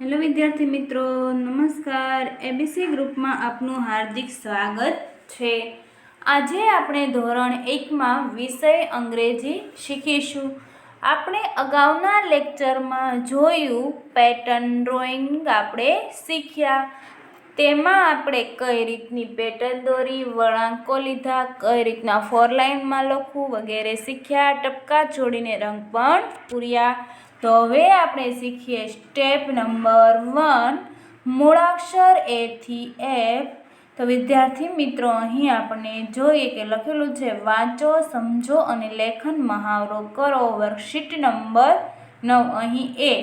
Hello विद्यार्थी मित्रों, नमस्कार। एबीसी ग्रुप में आपનું हार्दिक स्वागत છે। આજે આપણે ધોરણ 1 માં વિષય અંગ્રેજી શીખીશું। આપણે અગાઉના લેક્ચરમાં જોયું પેટર્ન ડ્રોઈંગ આપણે શીખ્યા। તેમાં આપણે કઈ રીતની પેટર્ન દોરી, વળાંકો લીધા, કઈ રીતના 4 લાઇનમાં લખવું વગેરે શીખ્યા। ટપકા જોડીને રંગ પણ પૂર્યા। તો હવે આપણે શીખીએ સ્ટેપ નંબર 1 મૂળાક્ષર એ થી એફ। તો વિદ્યાર્થી મિત્રો અહીં આપણે જોઈએ કે લખેલું છે વાંચો, સમજો અને લેખન મહાવરો કરો। વર્કશીટ નંબર 9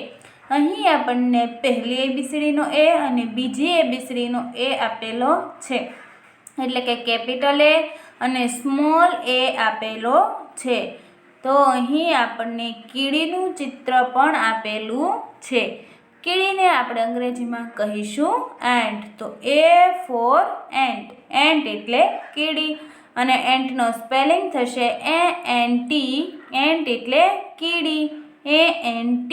અહીં આપણને પહેલી એબીસીડીનો એ અને બીજી એબીસીડીનો એ આપેલો છે, એટલે કે કેપિટલ એ અને સ્મોલ એ આપેલો છે। તો અહીં આપણને કીડીનું ચિત્ર પણ આપેલું છે। કીડીને આપણે અંગ્રેજીમાં કહીશું એન્ટ। તો એ ફોર એન્ટ, એન્ટ એટલે કીડી અને એન્ટનો સ્પેલિંગ થશે ANT, એન્ટ એટલે કીડી, ANT,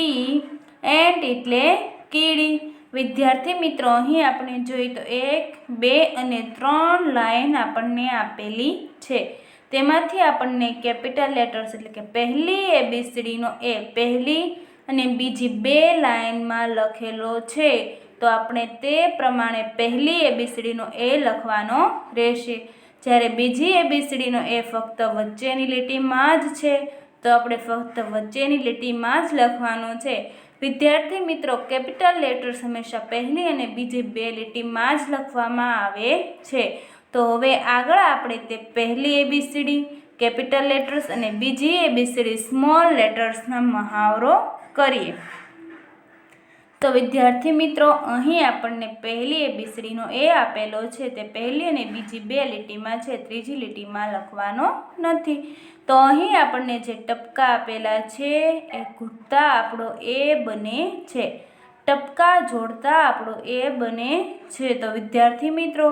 એન્ટ એટલે કીડી। વિદ્યાર્થી મિત્રો અહીં આપણે જોઈએ તો 1, 2 અને 3 લાઈન આપણને આપેલી છે। તેમાંથી આપણને કેપિટલ લેટર્સ એટલે કે પહેલી એબીસીડીનો એ પહેલી અને બીજી 2 લાઇનમાં લખેલો છે, તો આપણે તે પ્રમાણે પહેલી એબીસીડીનો એ લખવાનો રહેશે। જ્યારે બીજી એબીસીડીનો એ ફક્ત વચ્ચેની લીટીમાં જ છે, તો આપણે ફક્ત વચ્ચેની લીટીમાં જ લખવાનો છે। વિદ્યાર્થી મિત્રો, કેપિટલ લેટર્સ હંમેશા પહેલી અને બીજી 2 લીટીમાં જ લખવામાં આવે છે। તો હવે આગળ આપણે તે પહેલી એબીસીડી કેપિટલ લેટર્સ અને બીજી એબીસીડી સ્મોલ લેટર્સના મહાવરો કરીએ। તો વિદ્યાર્થી મિત્રો અહીં આપણને પહેલી એબીસીડીનો એ આપેલો છે, તે પહેલી અને બીજી 2 લીટીમાં છે, ત્રીજી લીટીમાં લખવાનો નથી। તો અહીં આપણને જે ટપકા આપેલા છે એ ઘૂંટતા આપણો એ બને છે, ટપકા જોડતા આપણો એ બને છે। તો વિદ્યાર્થી મિત્રો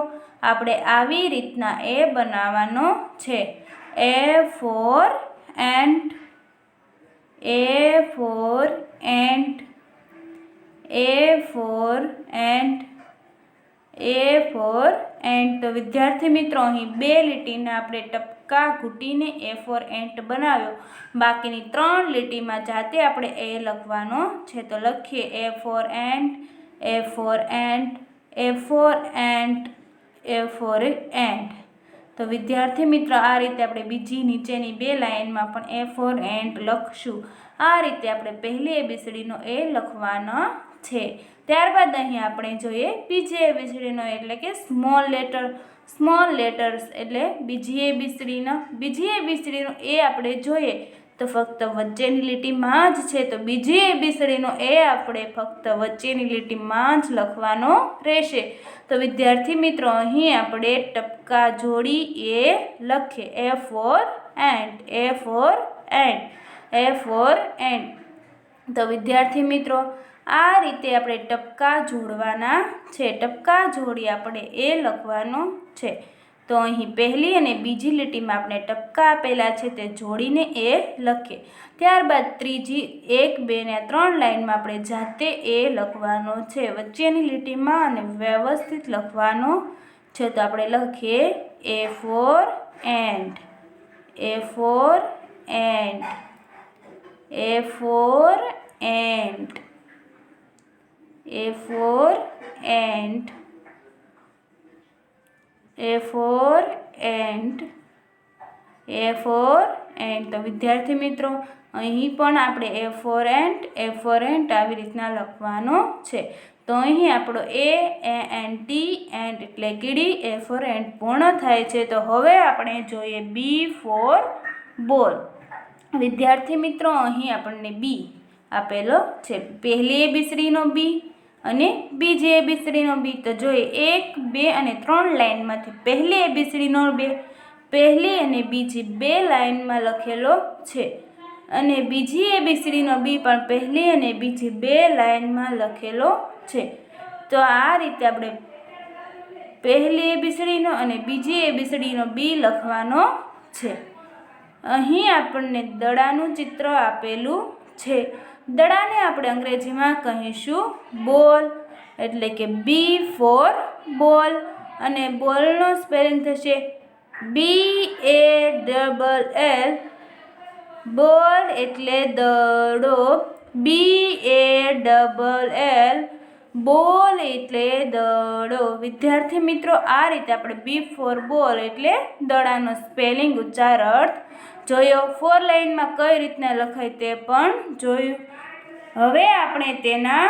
આપણે આવી રીતના એ બનાવવાનો છે। A for ant, A for ant, A for ant, A for ant। તો વિદ્યાર્થી મિત્રો અહીં 2 લીટીના આપણે ટપકા ઘૂંટીને A for ant બનાવ્યો, બાકીની 3 લીટીમાં જાતે આપણે એ લખવાનો છે। તો લખીએ A for ant, A for ant, A for ant, A for ant। તો વિદ્યાર્થી મિત્રો આ રીતે આપણે બીજી નીચેની 2 લાઇનમાં પણ A for ant લખશું। આ રીતે આપણે પહેલી એબીસીડીનો એ લખવાનો છે। ત્યારબાદ અહીં આપણે જોઈએ બીજી એબીસીડીનો એટલે કે સ્મોલ લેટર્સ એટલે બીજી એબીસીડીનો એ આપણે જોઈએ તો ફક્ત વચ્ચેની લીટીમાં જ છે, તો બીજી એબીસીડીનો એ આપણે ફક્ત વચ્ચેની લીટીમાં જ લખવાનો રહેશે। તો વિદ્યાર્થી મિત્રો અહીં આપણે ટપકા જોડી એ લખીએ A for ant, A for ant, A for ant। તો વિદ્યાર્થી મિત્રો આ રીતે આપણે ટપકા જોડવાના છે, ટપકા જોડી આપણે એ લખવાનો છે। તો અહીં પહેલી અને બીજી લીટીમાં આપણે ટપકા આપેલા છે તે જોડીને એ લખીએ। ત્યારબાદ ત્રીજી 1, 2 ને 3 લાઇનમાં આપણે જાતે એ લખવાનો છે, વચ્ચેની લીટીમાં અને વ્યવસ્થિત લખવાનો છે। તો આપણે લખીએ A for ant, A for ant, A for ant, A for ant, A for ant, A for ant। તો વિદ્યાર્થી મિત્રો અહીં પણ આપણે A for ant, A for ant આવી રીતના લખવાનો છે। તો અહીં આપણો ANT, એન્ટ એટલે કીડી, A for ant પૂર્ણ થાય છે। તો હવે આપણે જોઈએ B for ball। વિદ્યાર્થી મિત્રો અહીં આપણને B આપેલો છે, પહેલી એબીસીડીનો B અને બીજી એબીસીડીનો B। તો જોઈએ 1, 2 અને 3 લાઇનમાંથી પહેલી એબીસીડીનો B પહેલી અને બીજી 2 લાઇનમાં લખેલો છે, અને બીજી એબીસીડીનો B પણ પહેલી અને બીજી 2 લાઇનમાં લખેલો છે। તો આ રીતે આપણે પહેલી એબીસીડીનો અને બીજી એબીસીડીનો B લખવાનો છે। અહીં આપણને દડાનું ચિત્ર આપેલું છે। દડાને આપણે અંગ્રેજીમાં કહીશું બોલ, એટલે કે બી ફોર બોલ. અને બોલનો સ્પેલિંગ થશે BALL. બોલ એટલે દડો, BALL. બોલ એટલે દડો. વિદ્યાર્થી મિત્રો, આ રીતે આપણે બી ફોર બોલ એટલે દડાનો સ્પેલિંગ ઉચ્ચાર અર્થ જોયો. 4 લાઇનમાં કઈ રીતના લખાય તે પણ જોયું. હવે આપણે તેના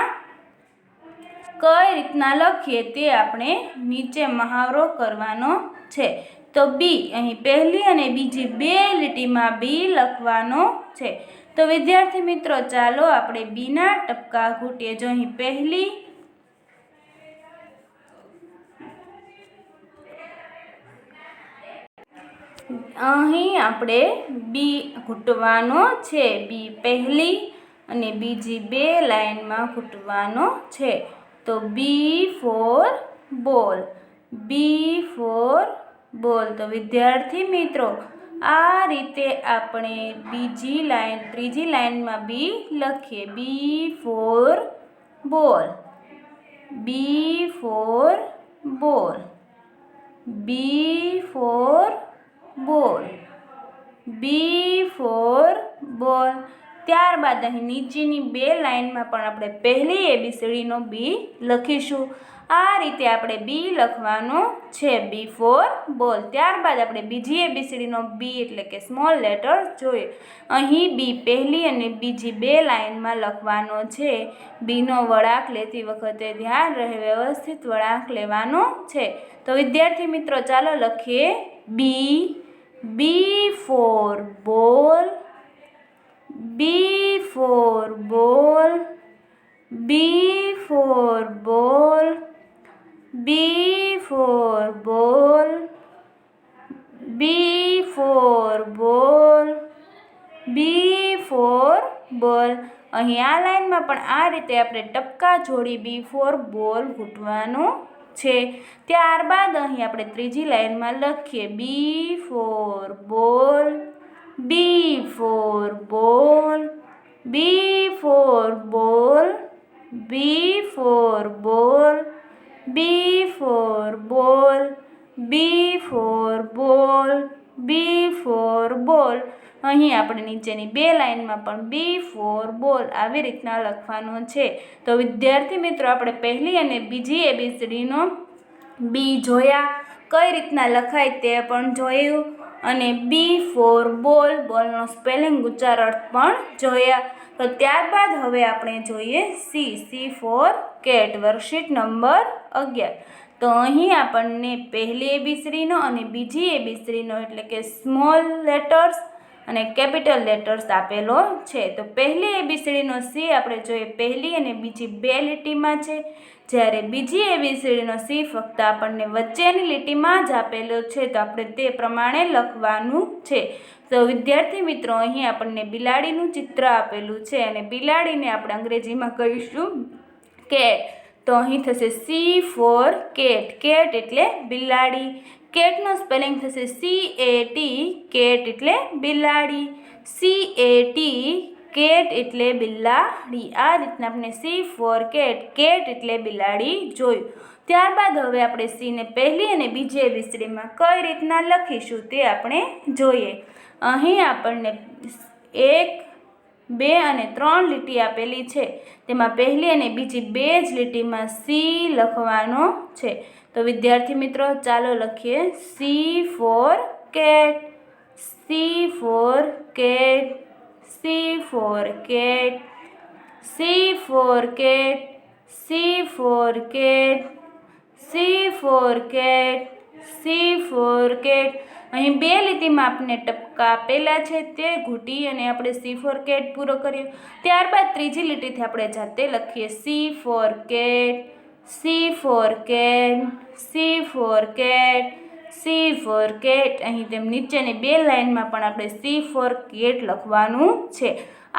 કઈ રીતના લખીએ તે આપણે નીચે મહાવરો કરવાનો છે. તો બી, અહીં પહેલી અને બીજી 2 લીટીમાં બી લખવાનો છે. તો વિદ્યાર્થી મિત્રો, ચાલો આપણે બીના ટપકા ઘૂંટીએ. જો અહીં પહેલી, અહીં આપણે બી ઘૂંટવાનો છે. બી પહેલી અને બીજી 2 લાઇનમાં ઘૂંટવાનો છે. તો બી ફોર બોલ, બી ફોર બોલ. તો વિદ્યાર્થી મિત્રો, આ રીતે આપણે ત્રીજી લાઇનમાં બી લખીએ. બી ફોર બોલ, બી ફોર બોલ, બી ફોર બોલ, બી ફોર બોલ. ત્યારબાદ અહીં નીચેની 2 લાઇનમાં પણ આપણે પહેલી ABCDનો બી લખીશું. આ રીતે આપણે બી લખવાનો છે, બી ફોર બોલ. ત્યારબાદ આપણે બીજી ABCDનો બી એટલે કે સ્મોલ લેટર જોઈએ. અહીં બી પહેલી અને બીજી 2 લાઇનમાં લખવાનો છે. બીનો વળાંક લેતી વખતે ધ્યાન રહે, વ્યવસ્થિત વળાંક લેવાનો છે. તો વિદ્યાર્થી મિત્રો, ચાલો લખીએ બી. બી ફોર બોલ, બી ફોર બોલ, બી ફોર બોલ, બી ફોર બોલ, બી ફોર બોલ, બી ફોર બોલ. અહીં આ લાઇનમાં પણ આ રીતે આપણે ટપકા જોડી બી ફોર બોલ ઘૂંટવાનો છે. ત્યારબાદ અહીં આપણે ત્રીજી લાઇનમાં લખીએ બી ફોર બોલ, બી ફોર બોલ, બી ફોર બોલ, બી ફોર બોલ, બી ફોર બોલ, બી ફોર બોલ, બી ફોર બોલ. અહીં આપણે નીચેની 2 લાઇનમાં પણ બી ફોર બોલ આવી રીતના લખવાનું છે. તો વિદ્યાર્થી મિત્રો, આપણે પહેલી અને બીજી ABCDનો બી જોયા, કઈ રીતના લખાય તે પણ જોયું, અને બી ફોર બોલ, બોલનો સ્પેલિંગ ઉચ્ચાર અર્થ પણ જોયા. તો ત્યારબાદ હવે આપણે જોઈએ C for cat, worksheet number 11. તો અહીં આપણને પહેલી ABCDનો અને બીજી ABCDનો એટલે કે સ્મોલ લેટર્સ અને કેપિટલ લેટર્સ આપેલો છે. તો પહેલી ABCDનો સી આપણે જોઈએ, પહેલી અને બીજી 2 લીટીમાં છે. જ્યારે બીજી ABCDનો સી ફક્ત આપણને વચ્ચેની લીટીમાં જ આપેલો છે. તો આપણે તે પ્રમાણે લખવાનું છે. તો વિદ્યાર્થી મિત્રો, અહીં આપણને બિલાડીનું ચિત્ર આપેલું છે અને બિલાડીને આપણે અંગ્રેજીમાં કહીશું કેટ. તો અહીં થશે સી ફોર કેટ. કેટ એટલે બિલાડી. કેટનો સ્પેલિંગ થશે CAT. કેટ એટલે બિલાડી. CAT, કેટ એટલે બિલાડી. આ રીતના આપણે સી ફોર કેટ, કેટ એટલે બિલાડી જોયું. ત્યારબાદ હવે આપણે સીને પહેલી અને બીજી ABCDમાં કઈ રીતના લખીશું તે આપણે જોઈએ. અહીં આપણને 1, 2 અને 3 લીટી આપેલી છે. તેમાં પહેલી અને બીજી 2 જ લીટીમાં સી લખવાનો છે. તો વિદ્યાર્થી મિત્રો, ચાલો લખીએ C for cat, C for cat, C for cat, C for cat, C for cat, C for cat, C for cat. અહીં 2 લીટીમાં આપણે ટપકા આપેલા છે તે ઘૂંટી અને આપણે સી ફોર કેટ પૂરો કર્યો. ત્યારબાદ ત્રીજી લીટીથી આપણે જાતે લખીએ C for cat, C for cat, C for cat, C for cat. અહીં તેમ નીચેની 2 લાઇનમાં પણ આપણે સી ફોર કેટ લખવાનું છે.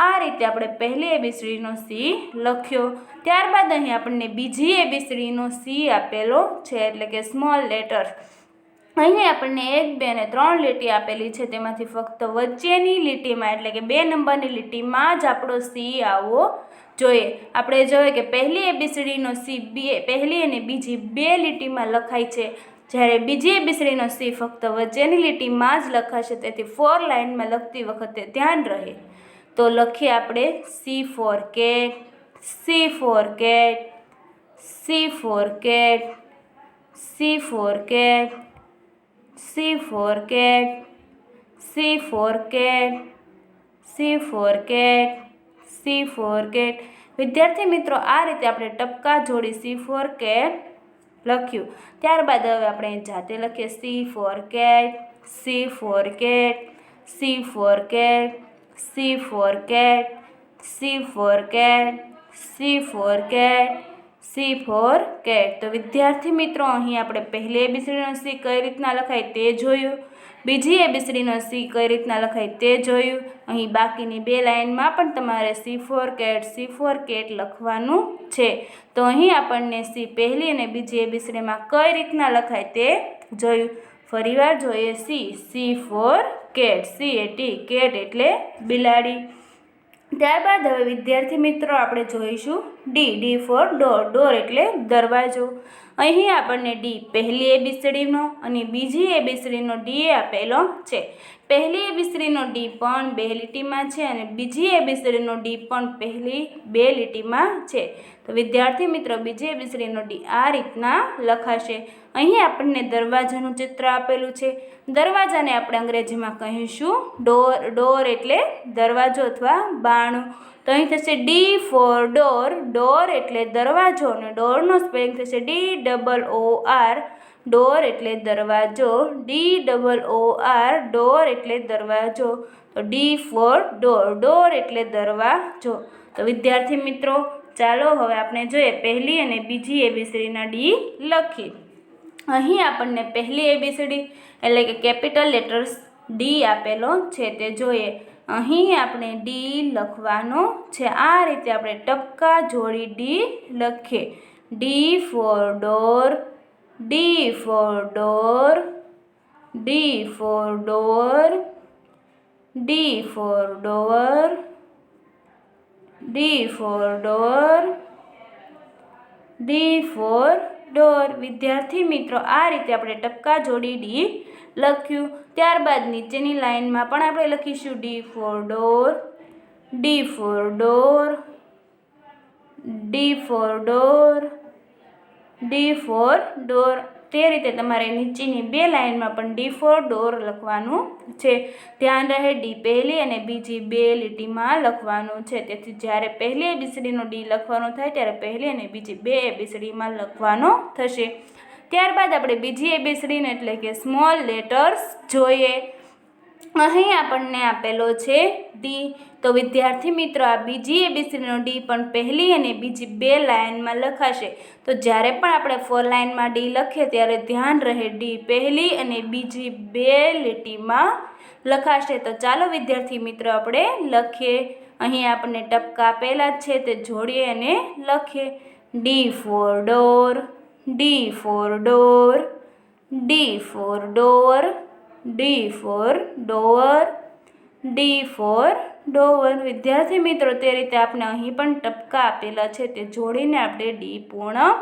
આ રીતે આપણે પહેલી ABCDનો સી લખ્યો. ત્યારબાદ અહીં આપણને બીજી ABCDનો સી આપેલો છે એટલે કે સ્મોલ લેટર. અહીં આપણને 1, 2 અને 3 લીટી આપેલી છે, તેમાંથી ફક્ત વચ્ચેની લીટીમાં એટલે કે 2 નંબરની લીટીમાં જ આપણો સી આવવો જોઈએ. આપણે જોઈએ કે પહેલી એબીસીડીનો સી પહેલી અને બીજી 2 લીટીમાં લખાય છે, જ્યારે બીજી એબીસીડીનો સી ફક્ત વચ્ચેની લીટીમાં જ લખાશે. તેથી 4 લાઇનમાં લખતી વખતે ધ્યાન રહે. તો લખીએ આપણે C for cat, C for cat, C for cat, C for cat, C for cat, C for cat, C for cat, C for cat. વિદ્યાર્થી મિત્રો, આ રીતે આપણે ટપકા જોડી સી ફોર કેટ લખ્યું. ત્યારબાદ હવે આપણે જાતે લખીએ C for cat, C for cat, C for cat, C for cat, C for cat, C for cat, C for cat. તો વિદ્યાર્થી મિત્રો, અહીં આપણે પહેલી એબીસીડીનો સી કઈ રીતના લખાય તે જોયું, બીજી એબીસીડીનો સી કઈ રીતના લખાય તે જોયું. અહીં બાકીની 2 લાઇનમાં પણ તમારે C for cat, C for cat લખવાનું છે. તો અહીં આપણને સી પહેલી અને બીજી એબીસીડીમાં કઈ રીતના લખાય તે જોયું. ફરીવાર જોઈએ C for cat, C A T cat એટલે બિલાડી. ત્યારબાદ હવે વિદ્યાર્થી મિત્રો આપણે જોઈશું ડી ફોર ડોર, ડોર એટલે દરવાજો. અહીં આપણને ડી પહેલી એબીસીડીનો અને બીજી એબીસીડીનો ડી આપેલો છે. પહેલી એબીસીડીનો ડી પણ 2 લીટીમાં છે અને બીજી એબીસીડીનો ડી પણ પહેલી 2 લીટીમાં છે. તો વિદ્યાર્થી મિત્રો, બીજી એબીસીડીનો ડી આ રીતના લખાશે. અહીં આપણને દરવાજાનું ચિત્ર આપેલું છે. દરવાજાને આપણે અંગ્રેજીમાં કહીશું ડોર. ડોર એટલે દરવાજો અથવા બારણું. તો અહીં થશે ડી ફોર ડોર, ડોર એટલે દરવાજો અને ડોરનો સ્પેલિંગ થશે DOOR, ડોર એટલે દરવાજો, DOOR, ડોર એટલે દરવાજો. તો ડી ફોર ડોર, ડોર એટલે દરવાજો. તો વિદ્યાર્થી મિત્રો, ચાલો હવે આપણે જોઈએ પહેલી અને બીજી એબીસીડીના ડી લખીએ. અહીં આપણને પહેલી એબીસીડી એટલે કે કેપિટલ લેટર્સ ડી આપેલો છે તે જોઈએ. અહીં આપણે ડી લખવાનો છે. આ રીતે આપણે ટપકા જોડી ડી લખીએ. D for door, D for door, D for door, D for door, D for door, D for door. વિદ્યાર્થી મિત્રો, આ રીતે આપણે ટપકા જોડી ડી લખ્યું. ત્યારબાદ નીચેની લાઇનમાં પણ આપણે લખીશું D for door, D for door, D for door, D for door. તે રીતે તમારે નીચેની 2 લાઇનમાં પણ ડી ફોર ડોર લખવાનું છે. ધ્યાન રહે, ડી પહેલી અને બીજી 2 લીટીમાં લખવાનું છે. તેથી જ્યારે પહેલી એબીસીડીનો ડી લખવાનો થાય ત્યારે પહેલી અને બીજી 2 એબીસીડીમાં લખવાનો થશે. ત્યારબાદ આપણે બીજી એબીસીડીને એટલે કે સ્મોલ લેટર્સ જોઈએ. અહીં આપણને આપેલો છે ડી. તો વિદ્યાર્થી મિત્રો, આ બીજી એબીસીડીનો ડી પણ પહેલી અને બીજી 2 લાઇનમાં લખાશે. તો જ્યારે પણ આપણે 4 લાઇનમાં ડી લખીએ ત્યારે ધ્યાન રહે, ડી પહેલી અને બીજી 2 લીટીમાં લખાશે. તો ચાલો વિદ્યાર્થી મિત્રો આપણે લખીએ. અહીં આપણને ટપકા આપેલા જ છે તે જોડીએ અને લખીએ. D for door, D for door, D for door, D for door, D for door. વિદ્યાર્થી મિત્રો, તે રીતે આપણે અહીં પણ ટપકા આપેલા છે તે જોડીને આપણે ડી પૂર્ણ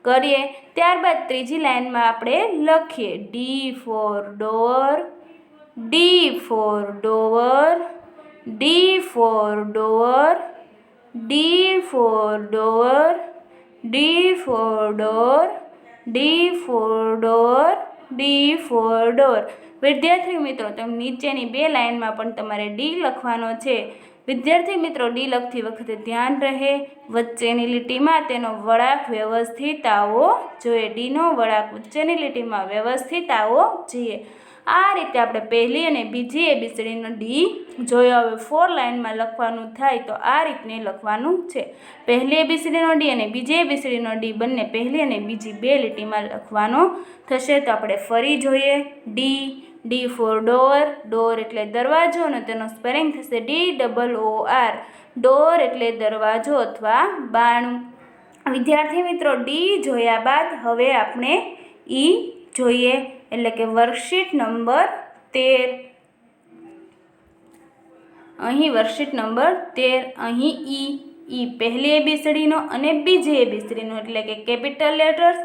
કરીએ. ત્યારબાદ ત્રીજી લાઇનમાં આપણે લખીએ D for door, D for door, D for door, D for door, D for door, D for door, D for door. વિદ્યાર્થી મિત્રો, તમે નીચેની 2 લાઇનમાં પણ તમારે ડી લખવાનો છે. વિદ્યાર્થી મિત્રો, ડી લખતી વખતે ધ્યાન રહે, વચ્ચેની લીટીમાં તેનો વળાંક વ્યવસ્થિત આવવો જોઈએ. ડીનો વળાંક વચ્ચેની લીટીમાં વ્યવસ્થિત આવવો જોઈએ. આ રીતે આપણે પહેલી અને બીજી એબીસીડીનો ડી જોયો. હવે 4 લાઇનમાં લખવાનું થાય તો આ રીતને લખવાનું છે. પહેલી એબીસીડીનો ડી અને બીજી એબીસીડીનો ડી બંને પહેલી અને બીજી 2 લીટીમાં લખવાનો થશે. તો આપણે ફરી જોઈએ. ડી ફોર ડોર, ડોર એટલે દરવાજો અને તેનો સ્પેલિંગ થશે DOOR, ડોર એટલે દરવાજો અથવા બારણું. વિદ્યાર્થી મિત્રો, ડી જોયા બાદ હવે આપણે ઈ જોઈએ. એટલે કે વર્કશીટ નંબર 13. અહીં વર્કશીટ નંબર 13. અહીં ઈ પહેલી એબીસીડીનો અને બીજી એબીસીડીનો એટલે કે કેપિટલ લેટર્સ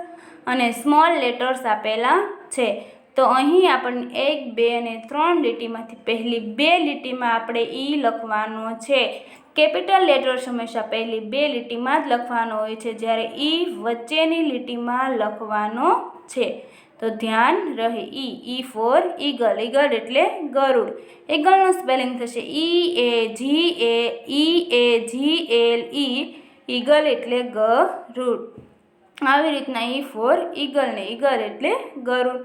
અને સ્મોલ લેટર્સ આપેલા છે. તો અહીં આપણને 1, 2 અને 3 લીટીમાંથી પહેલી 2 લીટીમાં આપણે ઈ લખવાનો છે. કેપિટલ લેટર્સ હંમેશા પહેલી 2 લીટીમાં જ લખવાનો હોય છે, જ્યારે ઈ વચ્ચેની લીટીમાં લખવાનો છે. તો ધ્યાન રહે. ઈ ફોર ઈગલ. ઈગલ એટલે ગરુડ. ઈગલનું સ્પેલિંગ થશે EAGL. ઈગલ એટલે ગરુડ. આવી રીતના ઈ ફોર ઈગલ ને ઈગલ એટલે ગરુડ.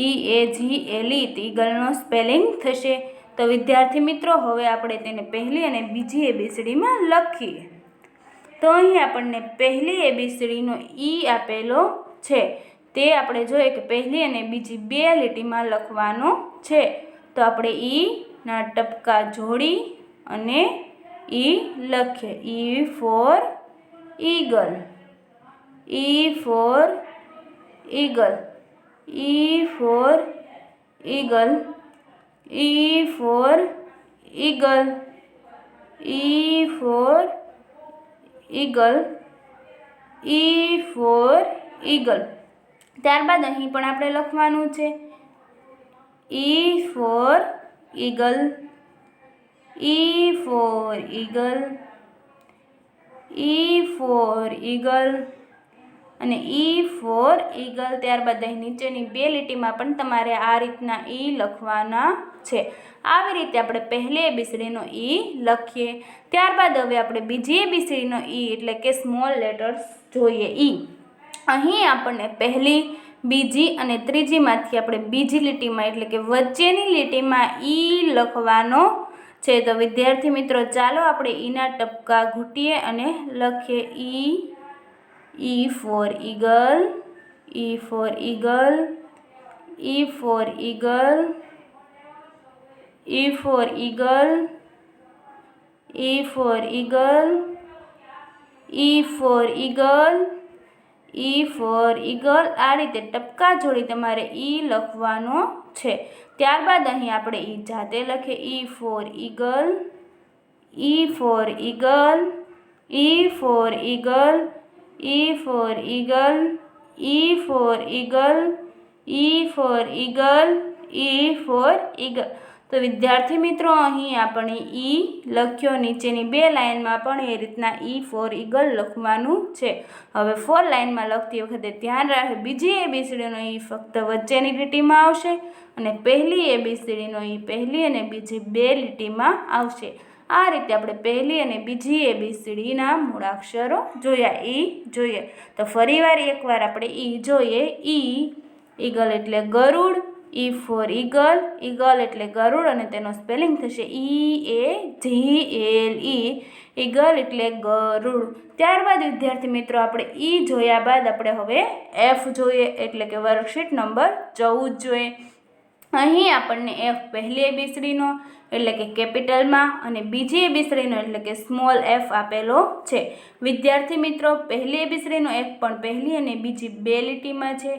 EAGL ઈગલનો સ્પેલિંગ થશે. તો વિદ્યાર્થી મિત્રો, હવે આપણે તેને પહેલી અને બીજી એબીસીડીમાં લખીએ. તો અહીં આપણને પહેલી એબીસીડીનો ઈ આપેલો છે. તે આપણે જોઈએ કે પહેલી અને બીજી 2 લીટીમાં લખવાનો છે. તો આપણે ઈના ટપકા જોડી અને ઈ લખીએ. ઈ for eagle. E for eagle. E for eagle. E for eagle. E for eagle. E for eagle. ત્યારબાદ અહીં પણ આપણે લખવાનું છે ઈ for eagle. E for eagle. E for eagle અને ઈ ફોર ઈગલ. ત્યારબાદ અહીં નીચેની 2 લીટીમાં પણ તમારે આ રીતના ઈ લખવાના છે. આવી રીતે આપણે પહેલી એબીસીડીનો ઈ લખીએ. ત્યારબાદ હવે આપણે બીજી એબીસીડીનો ઈ એટલે કે સ્મોલ લેટર્સ જોઈએ. અહીં આપણને પહેલી, બીજી અને ત્રીજીમાંથી આપણે બીજી લીટીમાં એટલે કે વચ્ચેની લીટીમાં ઈ લખવાનો છે. તો વિદ્યાર્થી મિત્રો, ચાલો આપણે ઈના ટપકા ઘૂંટીએ અને લખીએ. ઈ for eagle. E for eagle. E for eagle. E for eagle. E for eagle. E for eagle. E for eagle. આ રીતે ટપકા જોડી તમારે ઈ લખવાનો છે. ત્યારબાદ અહીં આપણે ઈ જાતે લખીએ. ઈ for eagle. E for eagle. E for eagle. E for eagle. E for eagle. E for eagle. E for eagle. તો વિદ્યાર્થી મિત્રો, અહીં આપણે ઈ લખ્યો. નીચેની 2 લાઇનમાં પણ એ રીતના ઈ ફોર ઈગલ લખવાનું છે. હવે 4 લાઇનમાં લખતી વખતે ધ્યાન રાખે, બીજી એબીસીડીનો ઈ ફક્ત વચ્ચેની લીટીમાં આવશે અને પહેલી એબીસીડીનો ઈ પહેલી અને બીજી 2 લીટીમાં આવશે. આ રીતે આપણે પહેલી અને બીજી એબીસીડીના મૂળાક્ષરો જોયા. ઈ જોઈએ તો ફરીવાર એકવાર આપણે ઈ જોઈએ. ઈગલ એટલે ગરુડ. ઈ ફોર ઈગલ. ઈગલ એટલે ગરુડ અને તેનો સ્પેલિંગ થશે EAGL. ઈગલ એટલે ગરુડ. ત્યારબાદ વિદ્યાર્થી મિત્રો, આપણે ઈ જોયા બાદ આપણે હવે એફ જોઈએ એટલે કે વર્કશીટ નંબર 14 જોઈએ. અહીં આપણને એફ પહેલી એબીસીડીનો એટલે કે કેપિટલમાં અને બીજી એબીસીડીનો એટલે કે સ્મોલ એફ આપેલો છે. વિદ્યાર્થી મિત્રો, પહેલી એબીસીડીનો એફ પણ પહેલી અને બીજી 2 લીટીમાં છે.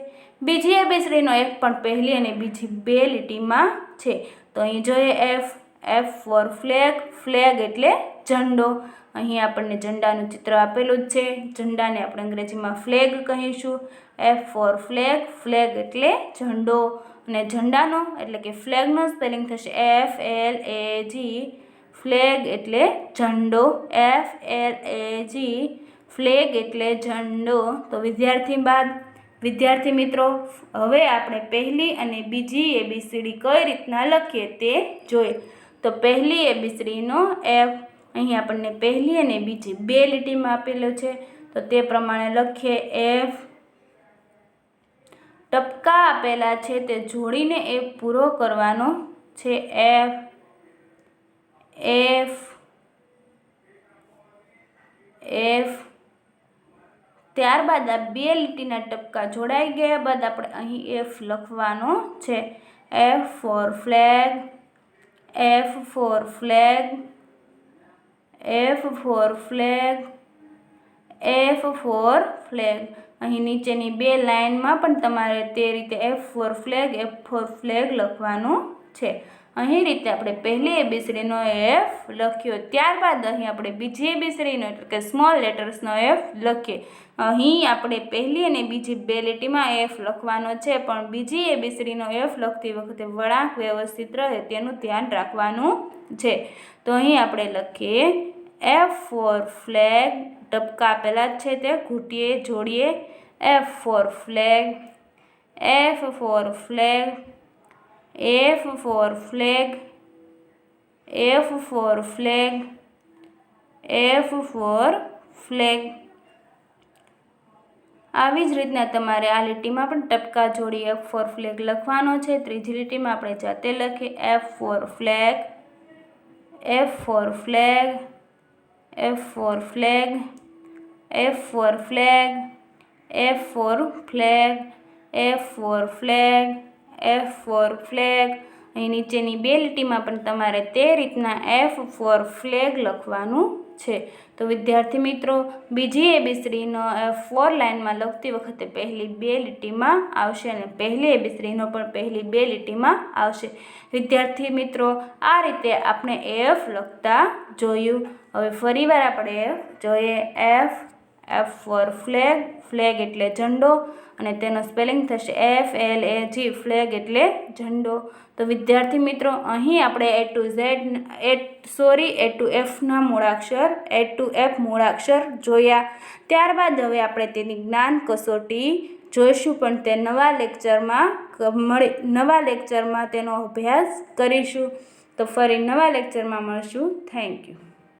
બીજી એબીસીડીનો એફ પણ પહેલી અને બીજી 2 લીટીમાં છે. તો અહીં જોઈએ F. F for flag. Flag એટલે ઝંડો. અહીં આપણને ઝંડાનું ચિત્ર આપેલું જ છે. ઝંડાને આપણે અંગ્રેજીમાં ફ્લેગ કહીશું. F for flag. ફ્લેગ એટલે ઝંડો અને ઝંડાનો એટલે કે ફ્લેગનો સ્પેલિંગ થશે FLAG. ફ્લેગ એટલે ઝંડો. FLAG. ફ્લેગ એટલે ઝંડો. તો વિદ્યાર્થી મિત્રો, હવે આપણે પહેલી અને બીજી એબીસીડી કઈ રીતના લખીએ તે જોઈએ. તો પહેલી એબીસીડીનો એફ અહીં આપણને પહેલી અને બીજી 2 લીટીમાં આપેલો છે. તો તે પ્રમાણે લખીએ. એફ. ટપકા આપેલા છે તે જોડીને એફ પૂરો કરવાનો છે. એફ. એફ. એફ. ત્યારબાદ આ 2 લીટીના ટપકા જોડાઈ ગયા બાદ આપણે અહીં એફ લખવાનો છે. F for flag. F for flag. F for flag. F for flag. અહીં નીચેની બે લાઇનમાં પણ તમારે તે રીતે F4 ફ્લેગ લખવાનું છે. અહીં રીતે આપણે પહેલી એબીસીડીનો F લખ્યો. ત્યારબાદ અહીં આપણે બીજી એબીસીડીનો એટલે કે સ્મોલ લેટર્સનો F લખીએ. અહીં આપણે પહેલી અને બીજી બે લીટીમાં F લખવાનો છે, પણ બીજી એબીસીડીનો F લખતી વખતે વળાંક વ્યવસ્થિત રહે તેનું ધ્યાન રાખવાનું છે. તો અહીં આપણે લખીએ F4 ફ્લેગ, ટપકા આપેલા જ છે તે ઘૂંટીએ જોડીએ. F4 flag, F4 flag, F4 flag, F4 flag, F4 flag. આવી જ રીતના તમારે આ લીટીમાં પણ ટપકા જોડી F4 ફ્લેગ લખવાનો છે. ત્રીજી લીટીમાં આપણે જાતે લખીએ F4 flag, F4 flag, F4 flag, F4 flag, F4 flag, F4 flag, F4 flag. અહીં નીચેની બે લીટીમાં પણ તમારે તે રીતના F4 ફ્લેગ લખવાનું છે. તો વિદ્યાર્થી મિત્રો, બીજી એબીસીડીનો F4 લાઇનમાં લખતી વખતે પહેલી બે લીટીમાં આવશે અને પહેલી એબીસીડીનો પણ પહેલી બે લીટીમાં આવશે. વિદ્યાર્થી મિત્રો, આ રીતે આપણે F લખતા જોયું. હવે ફરીવાર આપણે F જોઈએ. F4 ફ્લેગ, ફ્લેગ એટલે ઝંડો અને તેનો સ્પેલિંગ થશે FLAG, ફ્લેગ એટલે ઝંડો. તો વિદ્યાર્થી મિત્રો, અહીં આપણે A to Fના મૂળાક્ષર, A to F મૂળાક્ષર જોયા. ત્યારબાદ હવે આપણે તેની જ્ઞાન કસોટી જોઈશું, પણ તે નવા લેક્ચરમાં તેનો અભ્યાસ કરીશું. તો ફરી નવા લેક્ચરમાં મળશું. Thank you.